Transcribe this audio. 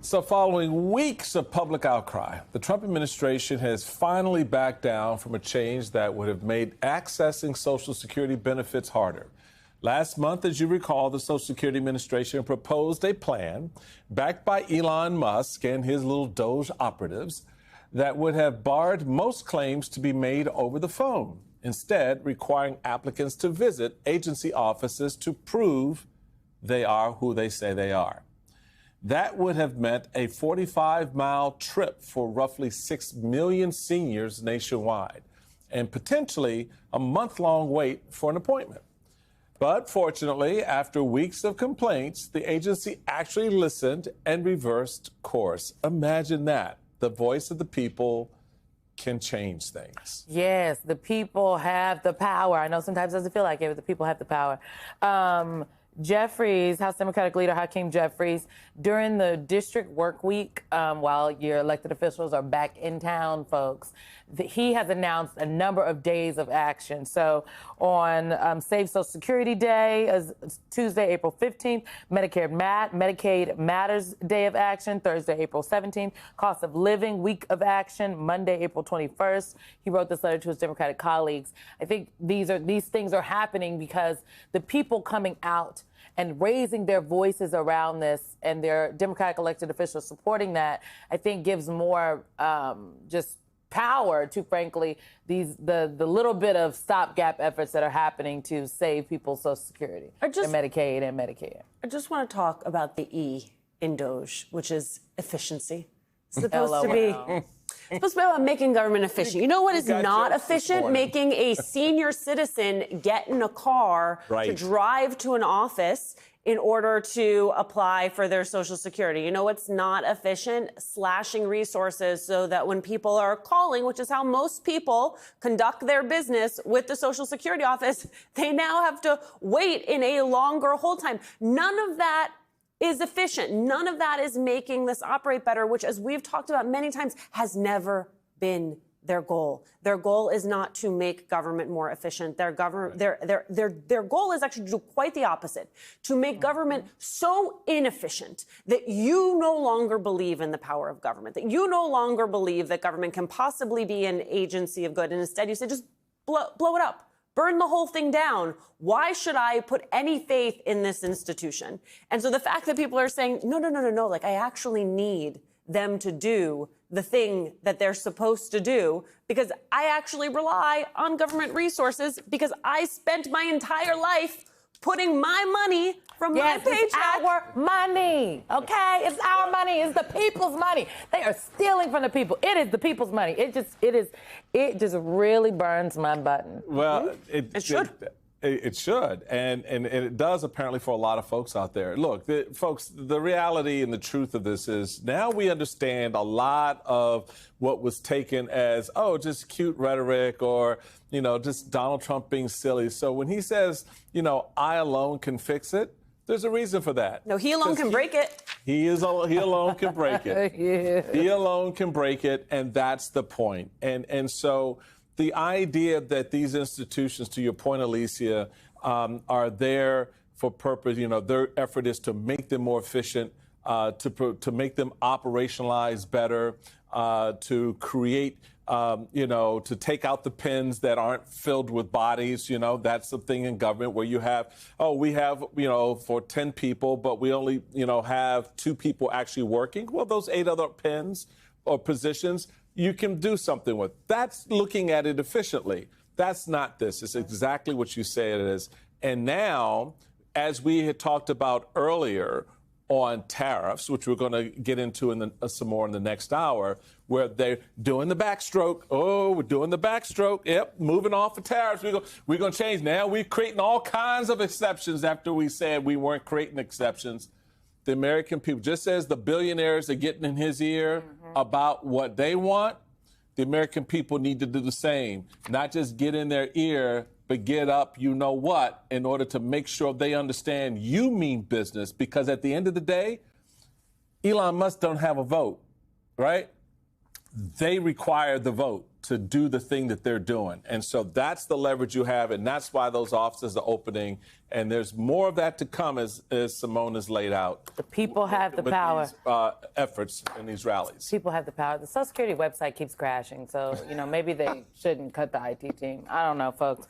So following weeks of public outcry, the Trump administration has finally backed down from a change that would have made accessing Social Security benefits harder. Last month, as you recall, the Social Security Administration proposed a plan backed by Elon Musk and his little Doge operatives that would have barred most claims to be made over the phone, instead requiring applicants to visit agency offices to prove they are who they say they are. That would have meant a 45-mile trip for roughly 6 million seniors nationwide and potentially a month-long wait for an appointment. But fortunately, after weeks of complaints, the agency actually listened and reversed course. Imagine that. The voice of the people can change things. Yes, the people have the power. I know sometimes it doesn't feel like it, but the people have the power. Jeffries, House Democratic leader Hakeem Jeffries, during the district work week, while your elected officials are back in town, folks, he has announced a number of days of action. So on Save Social Security Day, Tuesday, April 15th, Medicaid Matters Day of Action, Thursday, April 17th, Cost of Living Week of Action, Monday, April 21st. He wrote this letter to his Democratic colleagues. I think these things are happening because the people coming out and raising their voices around this and their Democratic elected officials supporting that, I think gives more just power to, frankly, the little bit of stopgap efforts that are happening to save people's Social Security and Medicaid and Medicare. I just want to talk about the E in DOGE, which is efficiency. It's supposed to be... It's supposed to be about making government efficient. You know what is not efficient? Making a senior citizen get in a car to drive to an office in order to apply for their Social Security. You know what's not efficient? Slashing resources so that when people are calling, which is how most people conduct their business with the Social Security office, they now have to wait in a longer hold time. None of that is efficient. None of that is making this operate better, which, as we've talked about many times, has never been their goal. Their goal is not to make government more efficient. Their goal is actually to do quite the opposite, to make government so inefficient that you no longer believe in the power of government, that you no longer believe that government can possibly be an agency of good. And instead you say, just blow it up. Burn the whole thing down. Why should I put any faith in this institution? And so the fact that people are saying, no, like I actually need them to do the thing that they're supposed to do because I actually rely on government resources because I spent my entire life putting my money from my paycheck. It's our money, okay? It's our money. It's the people's money. They are stealing from the people. It is the people's money. It just really burns my button. Well, it should. It should, and it does apparently for a lot of folks out there. Look, folks, the reality and the truth of this is now we understand a lot of what was taken as, oh, just cute rhetoric or, just Donald Trump being silly. So when he says, I alone can fix it, there's a reason for that. No, he alone can break it. He alone can break it. Yeah. He alone can break it, and that's the point. And so the idea that these institutions, to your point, Alicia, are there for purpose, their effort is to make them more efficient, to make them operationalize better, to create, to take out the pens that aren't filled with bodies. That's the thing in government where you have, we have, for 10 people, but we only, have 2 people actually working. Well, those 8 other pens or positions, you can do something with. That's looking at it efficiently. That's not this. It's exactly what you say it is. And now, as we had talked about earlier on tariffs, which we're going to get into some more in the next hour, where they're doing the backstroke. Oh, we're doing the backstroke. Yep, moving off of tariffs. We're going to change. Now we're creating all kinds of exceptions after we said we weren't creating exceptions. The American people, just as the billionaires are getting in his ear about what they want, the American people need to do the same. Not just get in their ear, but get up, in order to make sure they understand you mean business. Because at the end of the day, Elon Musk don't have a vote, right? They require the vote. to do the thing that they're doing. And so that's the leverage you have, and that's why those offices are opening. And there's more of that to come, as Simone has laid out. The people have the with power. These, efforts in these rallies. People have the power. The Social Security website keeps crashing, so maybe they shouldn't cut the IT team. I don't know, folks.